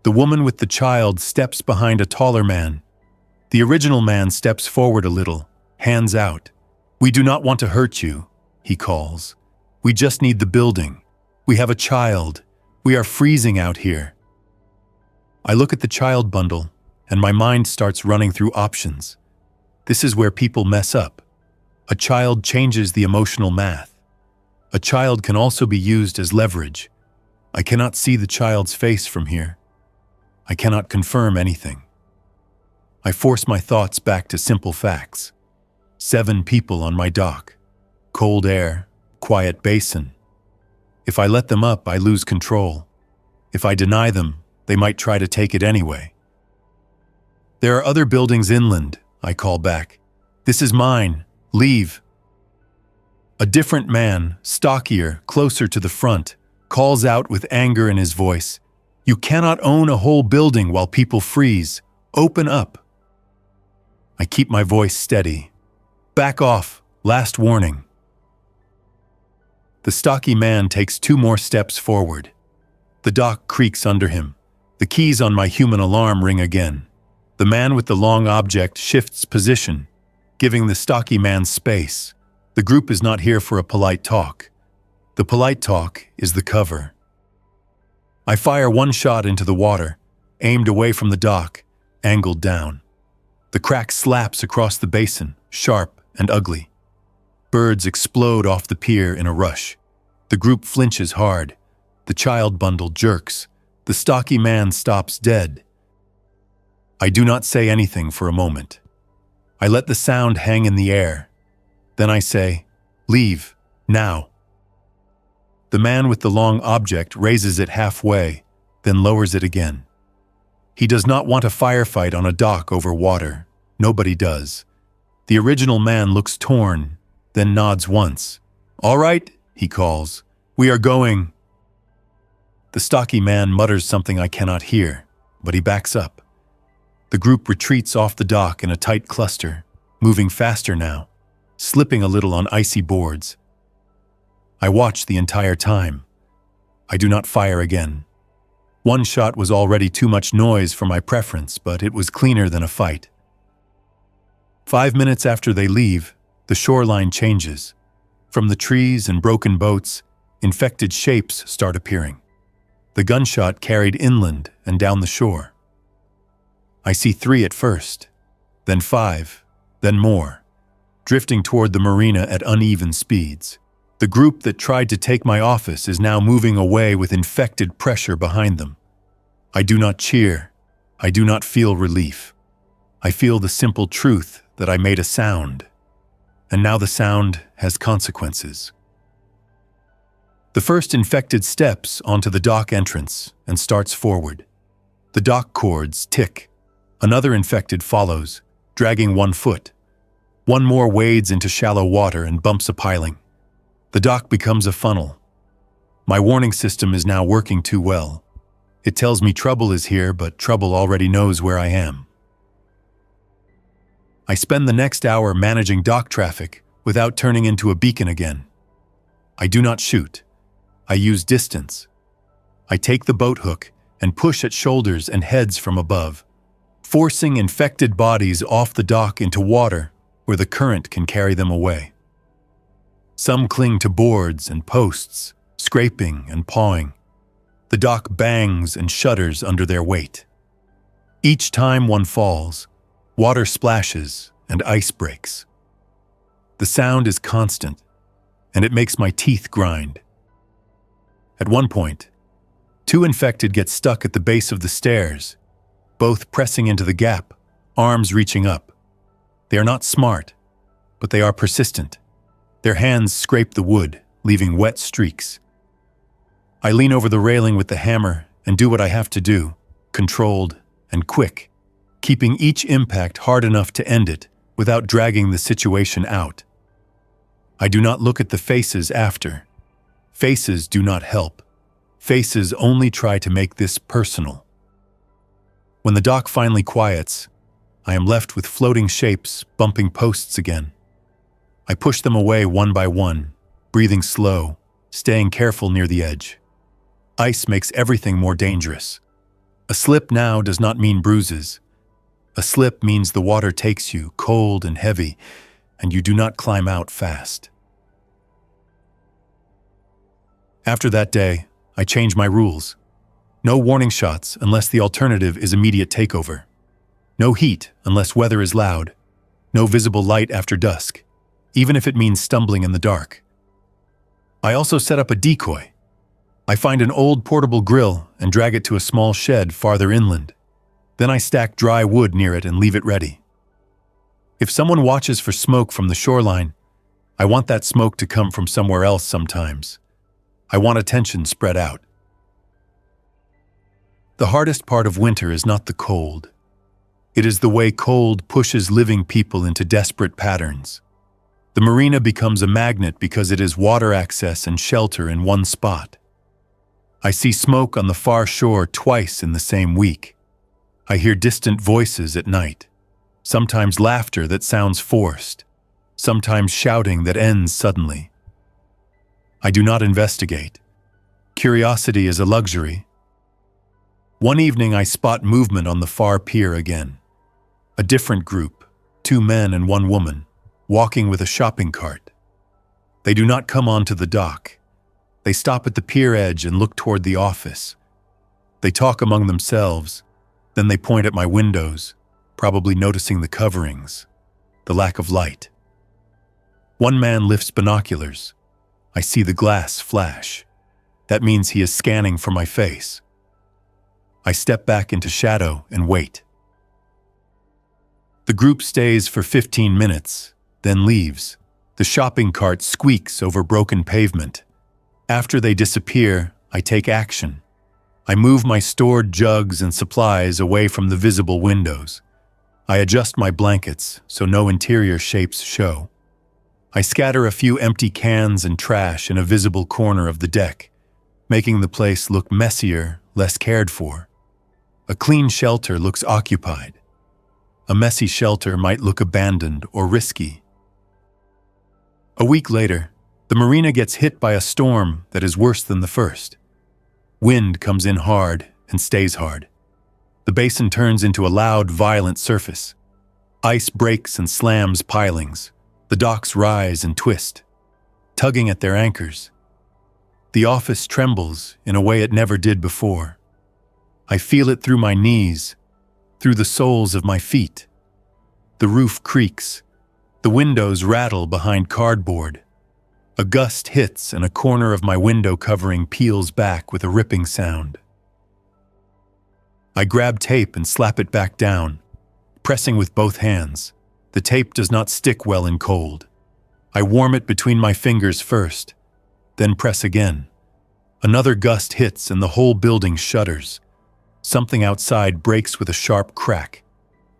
The woman with the child steps behind a taller man. The original man steps forward a little, hands out. "We do not want to hurt you," he calls. "We just need the building. We have a child. We are freezing out here." I look at the child bundle, and my mind starts running through options. This is where people mess up. A child changes the emotional math. A child can also be used as leverage. I cannot see the child's face from here. I cannot confirm anything. I force my thoughts back to simple facts. 7 people on my dock. Cold air, quiet basin. If I let them up, I lose control. If I deny them, they might try to take it anyway. "There are other buildings inland," I call back. "This is mine. Leave." A different man, stockier, closer to the front, calls out with anger in his voice, "You cannot own a whole building while people freeze. Open up." I keep my voice steady. "Back off. Last warning." The stocky man takes 2 more steps forward. The dock creaks under him. The keys on my human alarm ring again. The man with the long object shifts position, giving the stocky man space. The group is not here for a polite talk. The polite talk is the cover. I fire 1 shot into the water, aimed away from the dock, angled down. The crack slaps across the basin, sharp and ugly. Birds explode off the pier in a rush. The group flinches hard. The child bundle jerks. The stocky man stops dead. I do not say anything for a moment. I let the sound hang in the air. Then I say, "Leave, now." The man with the long object raises it halfway, then lowers it again. He does not want a firefight on a dock over water. Nobody does. The original man looks torn, then nods once. "All right," he calls. "We are going." The stocky man mutters something I cannot hear, but he backs up. The group retreats off the dock in a tight cluster, moving faster now, slipping a little on icy boards. I watch the entire time. I do not fire again. One shot was already too much noise for my preference, but it was cleaner than a fight. 5 minutes after they leave, the shoreline changes. From the trees and broken boats, infected shapes start appearing. The gunshot carried inland and down the shore. I see 3 at first, then 5, then more, drifting toward the marina at uneven speeds. The group that tried to take my office is now moving away with infected pressure behind them. I do not cheer. I do not feel relief. I feel the simple truth that I made a sound, and now the sound has consequences. The first infected steps onto the dock entrance and starts forward. The dock cords tick. Another infected follows, dragging 1 foot. One more wades into shallow water and bumps a piling. The dock becomes a funnel. My warning system is now working too well. It tells me trouble is here, but trouble already knows where I am. I spend the next hour managing dock traffic without turning into a beacon again. I do not shoot. I use distance. I take the boat hook and push at shoulders and heads from above, forcing infected bodies off the dock into water where the current can carry them away. Some cling to boards and posts, scraping and pawing. The dock bangs and shudders under their weight. Each time one falls, water splashes and ice breaks. The sound is constant, and it makes my teeth grind. At one point, 2 infected get stuck at the base of the stairs, both pressing into the gap, arms reaching up. They are not smart, but they are persistent. Their hands scrape the wood, leaving wet streaks. I lean over the railing with the hammer and do what I have to do, controlled and quick, keeping each impact hard enough to end it without dragging the situation out. I do not look at the faces after. Faces do not help. Faces only try to make this personal. When the dock finally quiets, I am left with floating shapes bumping posts again. I push them away one by one, breathing slow, staying careful near the edge. Ice makes everything more dangerous. A slip now does not mean bruises. A slip means the water takes you, cold and heavy, and you do not climb out fast. After that day, I change my rules. No warning shots unless the alternative is immediate takeover. No heat unless weather is loud. No visible light after dusk, even if it means stumbling in the dark. I also set up a decoy. I find an old portable grill and drag it to a small shed farther inland. Then I stack dry wood near it and leave it ready. If someone watches for smoke from the shoreline, I want that smoke to come from somewhere else sometimes. I want attention spread out. The hardest part of winter is not the cold. It is the way cold pushes living people into desperate patterns. The marina becomes a magnet because it is water access and shelter in one spot. I see smoke on the far shore twice in the same week. I hear distant voices at night, sometimes laughter that sounds forced, sometimes shouting that ends suddenly. I do not investigate. Curiosity is a luxury. One evening I spot movement on the far pier again. A different group, 2 men and 1 woman, walking with a shopping cart. They do not come onto the dock. They stop at the pier edge and look toward the office. They talk among themselves. Then they point at my windows, probably noticing the coverings, the lack of light. One man lifts binoculars. I see the glass flash. That means he is scanning for my face. I step back into shadow and wait. The group stays for 15 minutes, then leaves. The shopping cart squeaks over broken pavement. After they disappear, I take action. I move my stored jugs and supplies away from the visible windows. I adjust my blankets so no interior shapes show. I scatter a few empty cans and trash in a visible corner of the deck, making the place look messier, less cared for. A clean shelter looks occupied. A messy shelter might look abandoned or risky. A week later, the marina gets hit by a storm that is worse than the first. Wind comes in hard and stays hard. The basin turns into a loud, violent surface. Ice breaks and slams pilings. The docks rise and twist, tugging at their anchors. The office trembles in a way it never did before. I feel it through my knees, through the soles of my feet. The roof creaks. The windows rattle behind cardboard. A gust hits and a corner of my window covering peels back with a ripping sound. I grab tape and slap it back down, pressing with both hands. The tape does not stick well in cold. I warm it between my fingers first, then press again. Another gust hits and the whole building shudders. Something outside breaks with a sharp crack.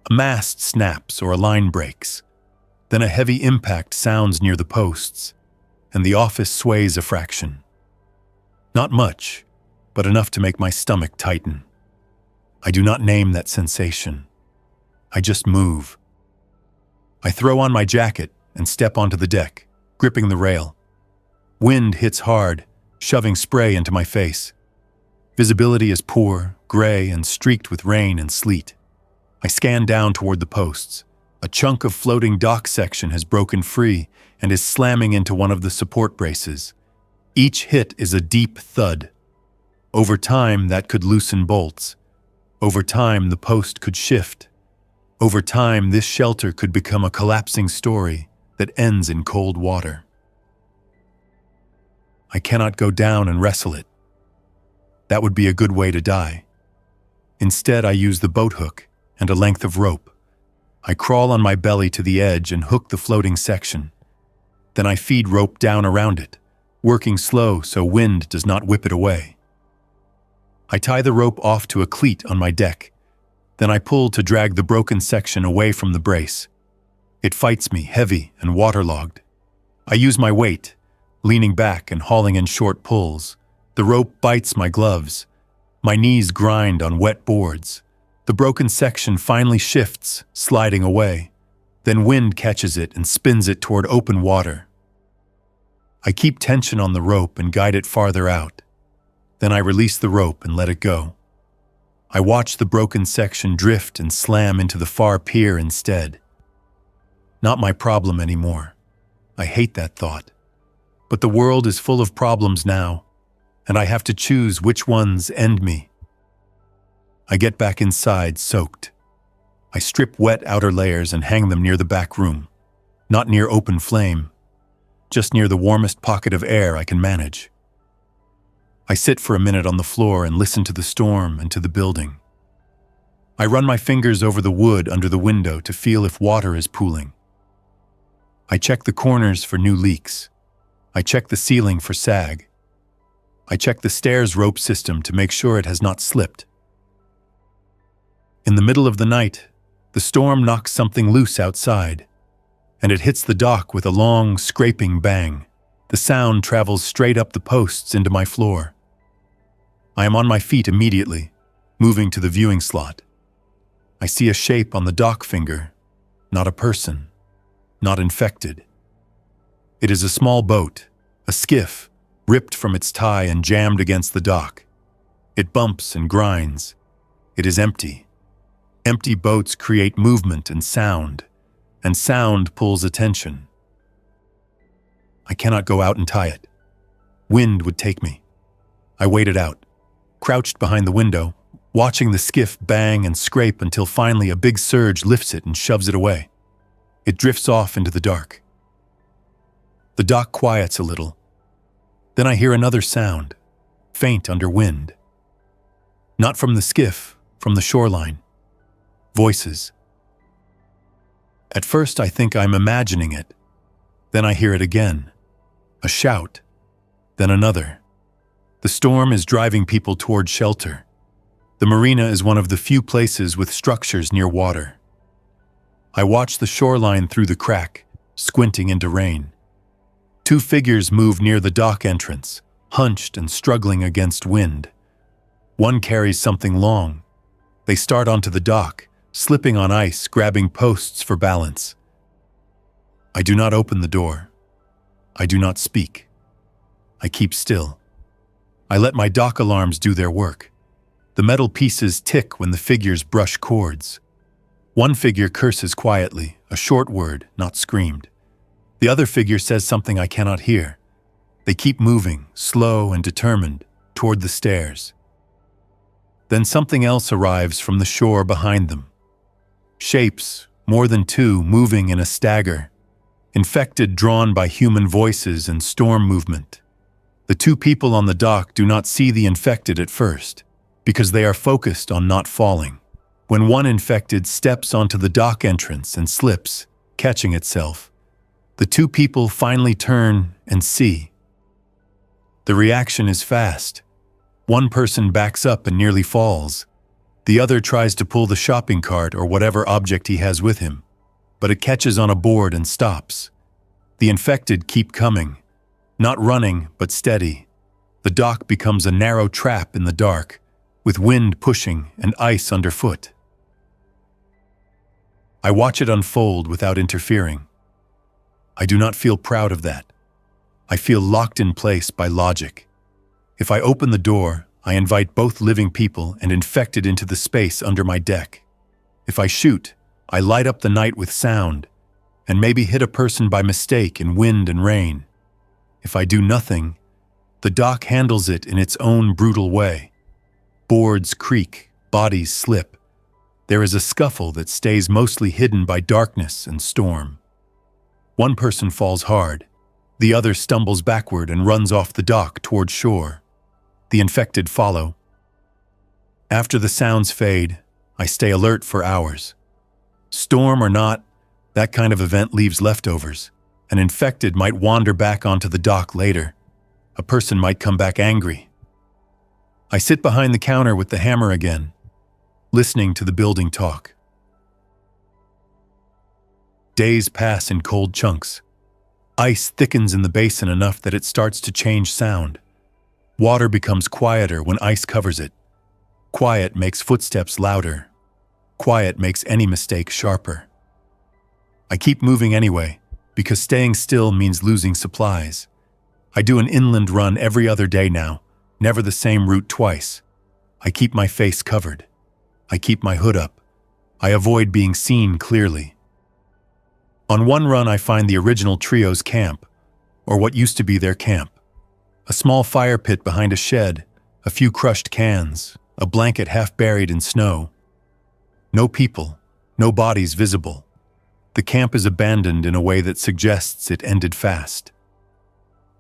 A mast snaps or a line breaks. Then a heavy impact sounds near the posts, and the office sways a fraction. Not much, but enough to make my stomach tighten. I do not name that sensation. I just move. I throw on my jacket and step onto the deck, gripping the rail. Wind hits hard, shoving spray into my face. Visibility is poor, gray, and streaked with rain and sleet. I scan down toward the posts. A chunk of floating dock section has broken free and is slamming into one of the support braces. Each hit is a deep thud. Over time, that could loosen bolts. Over time, the post could shift. Over time, this shelter could become a collapsing story that ends in cold water. I cannot go down and wrestle it. That would be a good way to die. Instead, I use the boat hook and a length of rope. I crawl on my belly to the edge and hook the floating section. Then I feed rope down around it, working slow so wind does not whip it away. I tie the rope off to a cleat on my deck. Then I pull to drag the broken section away from the brace. It fights me, heavy and waterlogged. I use my weight, leaning back and hauling in short pulls. The rope bites my gloves. My knees grind on wet boards. The broken section finally shifts, sliding away. Then wind catches it and spins it toward open water. I keep tension on the rope and guide it farther out. Then I release the rope and let it go. I watch the broken section drift and slam into the far pier instead. Not my problem anymore. I hate that thought. But the world is full of problems now, and I have to choose which ones end me. I get back inside, soaked. I strip wet outer layers and hang them near the back room. Not near open flame, just near the warmest pocket of air I can manage. I sit for a minute on the floor and listen to the storm and to the building. I run my fingers over the wood under the window to feel if water is pooling. I check the corners for new leaks. I check the ceiling for sag. I check the stairs rope system to make sure it has not slipped. In the middle of the night, the storm knocks something loose outside, and it hits the dock with a long, scraping bang. The sound travels straight up the posts into my floor. I am on my feet immediately, moving to the viewing slot. I see a shape on the dock finger, not a person, not infected. It is a small boat, a skiff, ripped from its tie and jammed against the dock. It bumps and grinds. It is empty. Empty boats create movement and sound pulls attention. I cannot go out and tie it. Wind would take me. I wait it out, crouched behind the window, watching the skiff bang and scrape until finally a big surge lifts it and shoves it away. It drifts off into the dark. The dock quiets a little. Then I hear another sound, faint under wind. Not from the skiff, from the shoreline. Voices. At first I think I'm imagining it. Then I hear it again. A shout. Then another. The storm is driving people toward shelter. The Marina is one of the few places with structures near water. I watch the shoreline through the crack, squinting into rain. Two figures move near the dock entrance, hunched and struggling against wind. One carries something long. They start onto the dock, slipping on ice, grabbing posts for balance. I do not open the door. I do not speak. I keep still. I let my dock alarms do their work. The metal pieces tick when the figures brush cords. One figure curses quietly, a short word, not screamed. The other figure says something I cannot hear. They keep moving, slow and determined, toward the stairs. Then something else arrives from the shore behind them. Shapes, more than two, moving in a stagger. Infected, drawn by human voices and storm movement. The two people on the dock do not see the infected at first, because they are focused on not falling. When one infected steps onto the dock entrance and slips, catching itself, the two people finally turn and see. The reaction is fast. One person backs up and nearly falls. The other tries to pull the shopping cart or whatever object he has with him, but it catches on a board and stops. The infected keep coming, not running but steady. The dock becomes a narrow trap in the dark, with wind pushing and ice underfoot. I watch it unfold without interfering. I do not feel proud of that. I feel locked in place by logic. If I open the door, I invite both living people and infected into the space under my deck. If I shoot, I light up the night with sound, and maybe hit a person by mistake in wind and rain. If I do nothing, the dock handles it in its own brutal way. Boards creak, bodies slip. There is a scuffle that stays mostly hidden by darkness and storm. One person falls hard. The other stumbles backward and runs off the dock toward shore. The infected follow. After the sounds fade, I stay alert for hours. Storm or not, that kind of event leaves leftovers. An infected might wander back onto the dock later. A person might come back angry. I sit behind the counter with the hammer again, listening to the building talk. Days pass in cold chunks. Ice thickens in the basin enough that it starts to change sound. Water becomes quieter when ice covers it. Quiet makes footsteps louder. Quiet makes any mistake sharper. I keep moving anyway, because staying still means losing supplies. I do an inland run every other day now, never the same route twice. I keep my face covered. I keep my hood up. I avoid being seen clearly. On one run I find the original trio's camp, or what used to be their camp. A small fire pit behind a shed, a few crushed cans, a blanket half buried in snow. No people, no bodies visible. The camp is abandoned in a way that suggests it ended fast.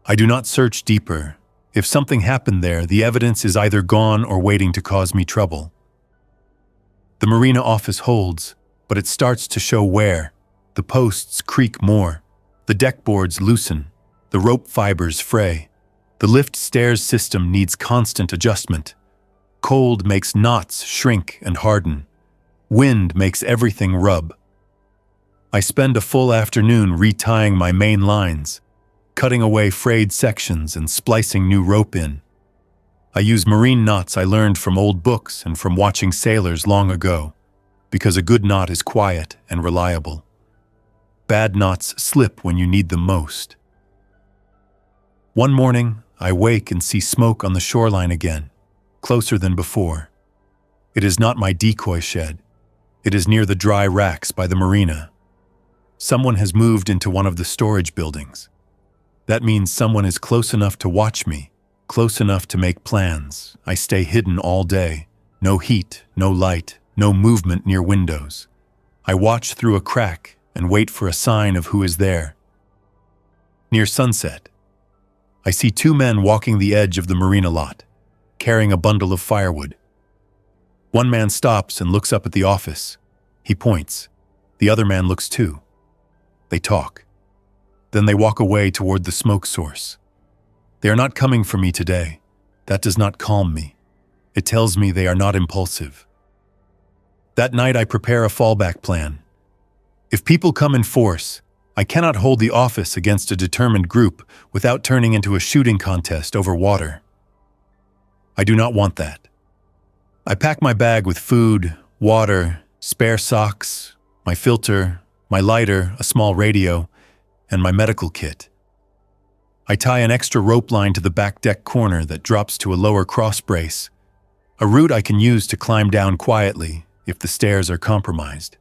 I do not search deeper. If something happened there, the evidence is either gone or waiting to cause me trouble. The Marina office holds, but it starts to show wear. The posts creak more. The deck boards loosen. The rope fibers fray. The lift stairs system needs constant adjustment. Cold makes knots shrink and harden. Wind makes everything rub. I spend a full afternoon retying my main lines, cutting away frayed sections and splicing new rope in. I use marine knots I learned from old books and from watching sailors long ago, because a good knot is quiet and reliable. Bad knots slip when you need them most. One morning, I wake and see smoke on the shoreline again, closer than before. It is not my decoy shed. It is near the dry racks by the marina. Someone has moved into one of the storage buildings. That means someone is close enough to watch me, close enough to make plans. I stay hidden all day. No heat, no light, no movement near windows. I watch through a crack and wait for a sign of who is there. Near sunset, I see two men walking the edge of the marina lot, carrying a bundle of firewood. One man stops and looks up at the office. He points. The other man looks too. They talk. Then they walk away toward the smoke source. They are not coming for me today. That does not calm me. It tells me they are not impulsive. That night I prepare a fallback plan. If people come in force, I cannot hold the office against a determined group without turning into a shooting contest over water. I do not want that. I pack my bag with food, water, spare socks, my filter, my lighter, a small radio, and my medical kit. I tie an extra rope line to the back deck corner that drops to a lower cross brace, a route I can use to climb down quietly if the stairs are compromised.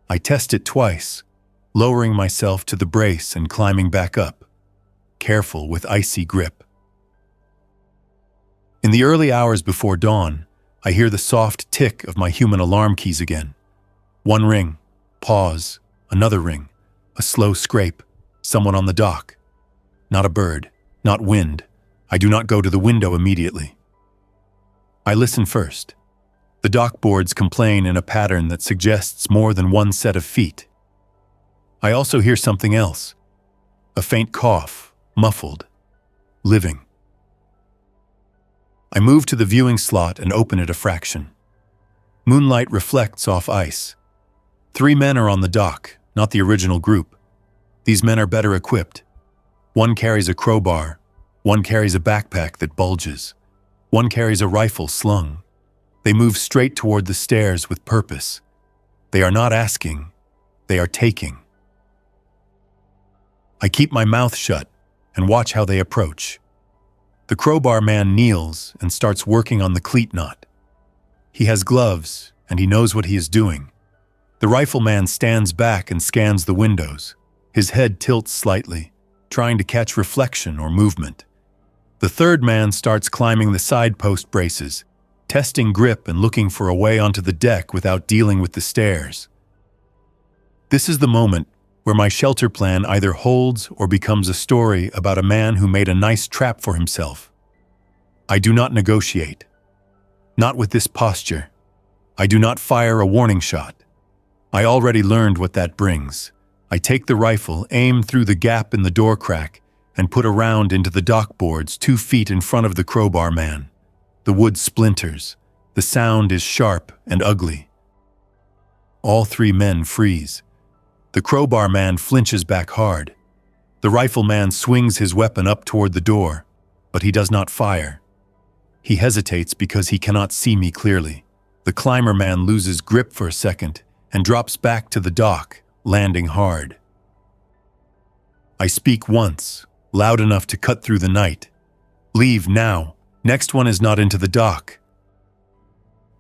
I test it twice, lowering myself to the brace and climbing back up, careful with icy grip. In the early hours before dawn, I hear the soft tick of my human alarm keys again. One ring, pause, another ring, a slow scrape, someone on the dock. Not a bird, not wind. I do not go to the window immediately. I listen first. The dock boards complain in a pattern that suggests more than one set of feet. I also hear something else. A faint cough, muffled, living. I move to the viewing slot and open it a fraction. Moonlight reflects off ice. 3 men are on the dock, not the original group. These men are better equipped. One carries a crowbar, one carries a backpack that bulges, one carries a rifle slung. They move straight toward the stairs with purpose. They are not asking, they are taking. I keep my mouth shut and watch how they approach. The crowbar man kneels and starts working on the cleat knot. He has gloves and he knows what he is doing. The rifleman stands back and scans the windows. His head tilts slightly, trying to catch reflection or movement. The third man starts climbing the side post braces, testing grip and looking for a way onto the deck without dealing with the stairs. This is the moment where my shelter plan either holds or becomes a story about a man who made a nice trap for himself. I do not negotiate. Not with this posture. I do not fire a warning shot. I already learned what that brings. I take the rifle, aim through the gap in the door crack, and put a round into the dock boards 2 feet in front of the crowbar man. The wood splinters. The sound is sharp and ugly. All 3 men freeze. The crowbar man flinches back hard. The rifleman swings his weapon up toward the door, but he does not fire. He hesitates because he cannot see me clearly. The climber man loses grip for a second and drops back to the dock, landing hard. I speak once, loud enough to cut through the night. Leave now. Next one is not into the dock.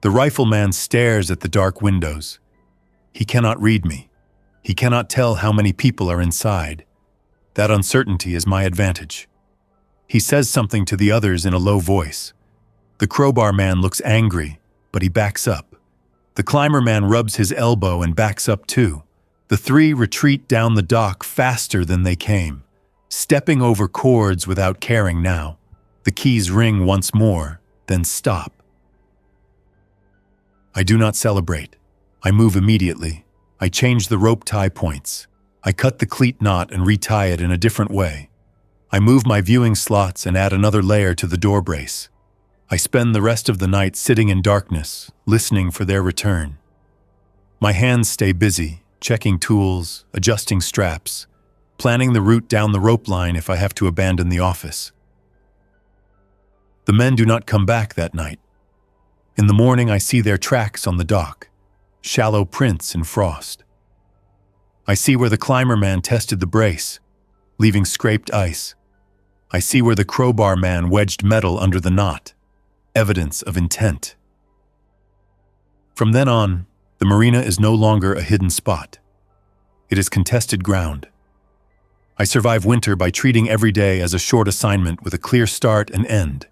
The rifleman stares at the dark windows. He cannot read me. He cannot tell how many people are inside. That uncertainty is my advantage. He says something to the others in a low voice. The crowbar man looks angry, but he backs up. The climber man rubs his elbow and backs up too. The 3 retreat down the dock faster than they came, stepping over cords without caring now. The keys ring once more, then stop. I do not celebrate. I move immediately. I change the rope tie points. I cut the cleat knot and retie it in a different way. I move my viewing slots and add another layer to the door brace. I spend the rest of the night sitting in darkness, listening for their return. My hands stay busy, checking tools, adjusting straps, planning the route down the rope line if I have to abandon the office. The men do not come back that night. In the morning, I see their tracks on the dock. Shallow prints in frost. I see where the climber man tested the brace, leaving scraped ice. I see where the crowbar man wedged metal under the knot, evidence of intent. From then on, the marina is no longer a hidden spot. It is contested ground. I survive winter by treating every day as a short assignment with a clear start and end.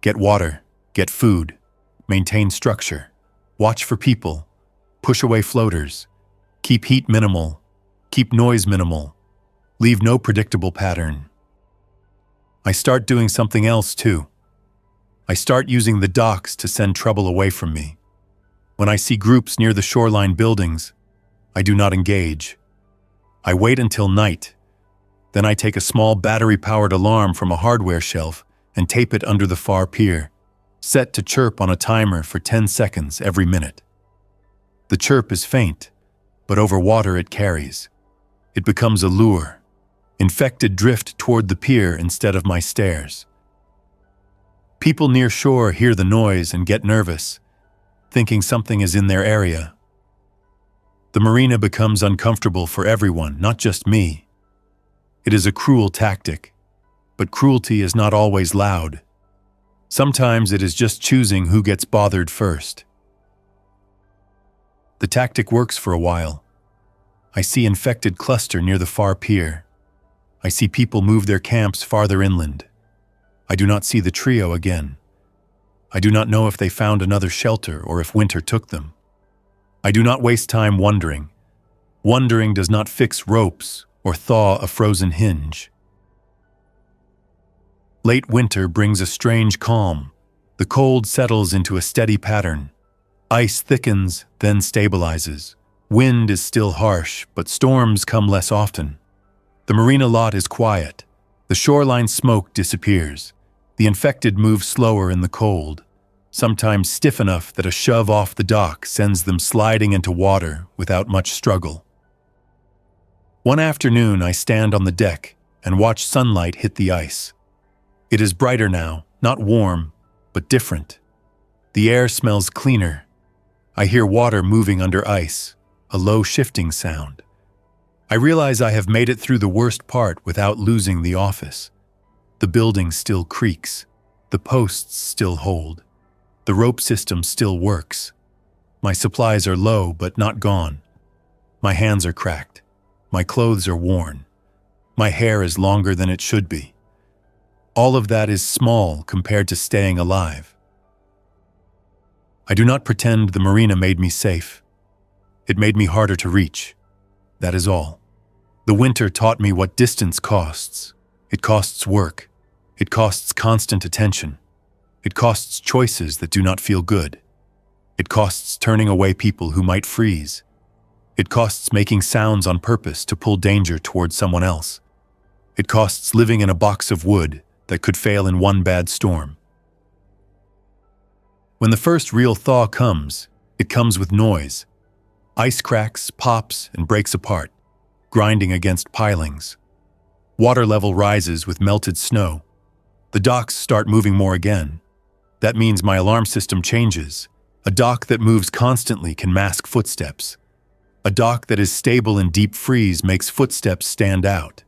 Get water, get food, maintain structure, watch for people, push away floaters, keep heat minimal, keep noise minimal, leave no predictable pattern. I start doing something else too. I start using the docks to send trouble away from me. When I see groups near the shoreline buildings, I do not engage. I wait until night. Then I take a small battery-powered alarm from a hardware shelf and tape it under the far pier, set to chirp on a timer for 10 seconds every minute. The chirp is faint, but over water it carries. It becomes a lure, infected drift toward the pier instead of my stairs. People near shore hear the noise and get nervous, thinking something is in their area. The marina becomes uncomfortable for everyone, not just me. It is a cruel tactic, But cruelty is not always loud. Sometimes it is just choosing who gets bothered first. The tactic works for a while. I see infected cluster near the far pier. I see people move their camps farther inland. I do not see the trio again. I do not know if they found another shelter or if winter took them. I do not waste time wondering. Wondering does not fix ropes or thaw a frozen hinge. Late winter brings a strange calm. The cold settles into a steady pattern. Ice thickens, then stabilizes. Wind is still harsh, but storms come less often. The marina lot is quiet. The shoreline smoke disappears. The infected move slower in the cold, sometimes stiff enough that a shove off the dock sends them sliding into water without much struggle. One afternoon, I stand on the deck and watch sunlight hit the ice. It is brighter now, not warm, but different. The air smells cleaner. I hear water moving under ice, a low shifting sound. I realize I have made it through the worst part without losing the office. The building still creaks. The posts still hold. The rope system still works. My supplies are low but not gone. My hands are cracked. My clothes are worn. My hair is longer than it should be. All of that is small compared to staying alive. I do not pretend the marina made me safe. It made me harder to reach. That is all. The winter taught me what distance costs. It costs work. It costs constant attention. It costs choices that do not feel good. It costs turning away people who might freeze. It costs making sounds on purpose to pull danger towards someone else. It costs living in a box of wood that could fail in one bad storm. When the first real thaw comes, it comes with noise. Ice cracks, pops, and breaks apart, grinding against pilings. Water level rises with melted snow. The docks start moving more again. That means my alarm system changes. A dock that moves constantly can mask footsteps. A dock that is stable in deep freeze makes footsteps stand out.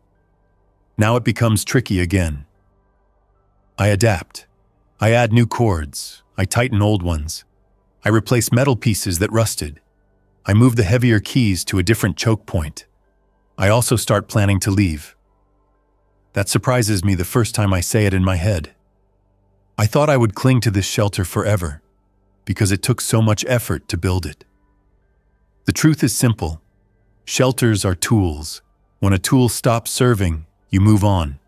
Now it becomes tricky again. I adapt. I add new cords. I tighten old ones. I replace metal pieces that rusted. I move the heavier keys to a different choke point. I also start planning to leave. That surprises me the first time I say it in my head. I thought I would cling to this shelter forever, because it took so much effort to build it. The truth is simple. Shelters are tools. When a tool stops serving, you move on.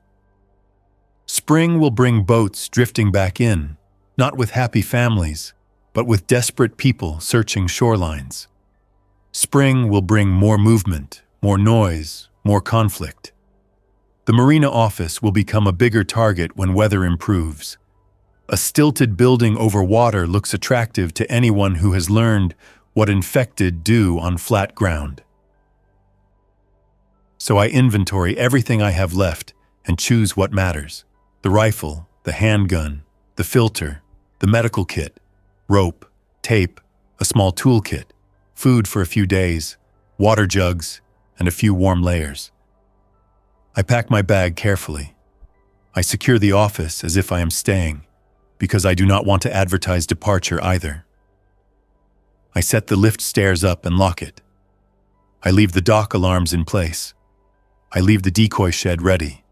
Spring will bring boats drifting back in, not with happy families, but with desperate people searching shorelines. Spring will bring more movement, more noise, more conflict. The marina office will become a bigger target when weather improves. A stilted building over water looks attractive to anyone who has learned what infected do on flat ground. So I inventory everything I have left and choose what matters. The rifle, the handgun, the filter, the medical kit, rope, tape, a small toolkit, food for a few days, water jugs, and a few warm layers. I pack my bag carefully. I secure the office as if I am staying, because I do not want to advertise departure either. I set the lift stairs up and lock it. I leave the dock alarms in place. I leave the decoy shed ready.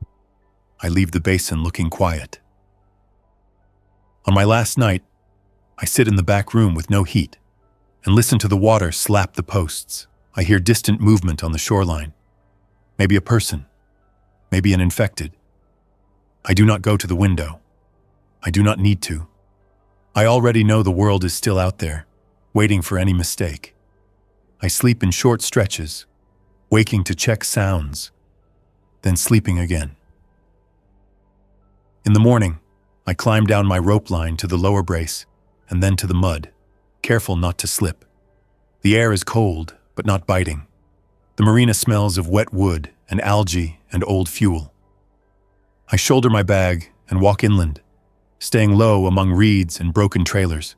I leave the basin looking quiet. On my last night, I sit in the back room with no heat and listen to the water slap the posts. I hear distant movement on the shoreline. Maybe a person. Maybe an infected. I do not go to the window. I do not need to. I already know the world is still out there, waiting for any mistake. I sleep in short stretches, waking to check sounds, then sleeping again. In the morning, I climb down my rope line to the lower brace and then to the mud, careful not to slip. The air is cold, but not biting. The marina smells of wet wood and algae and old fuel. I shoulder my bag and walk inland, staying low among reeds and broken trailers.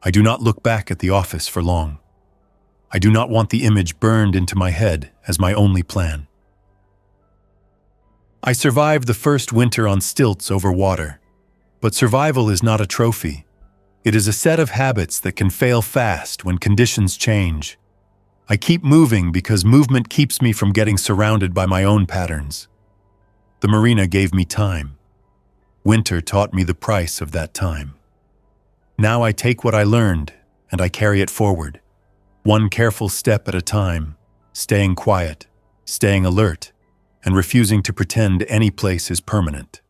I do not look back at the office for long. I do not want the image burned into my head as my only plan. I survived the first winter on stilts over water. But survival is not a trophy. It is a set of habits that can fail fast when conditions change. I keep moving because movement keeps me from getting surrounded by my own patterns. The Marina gave me time. Winter taught me the price of that time. Now I take what I learned and I carry it forward, one careful step at a time, staying quiet, staying alert, and refusing to pretend any place is permanent.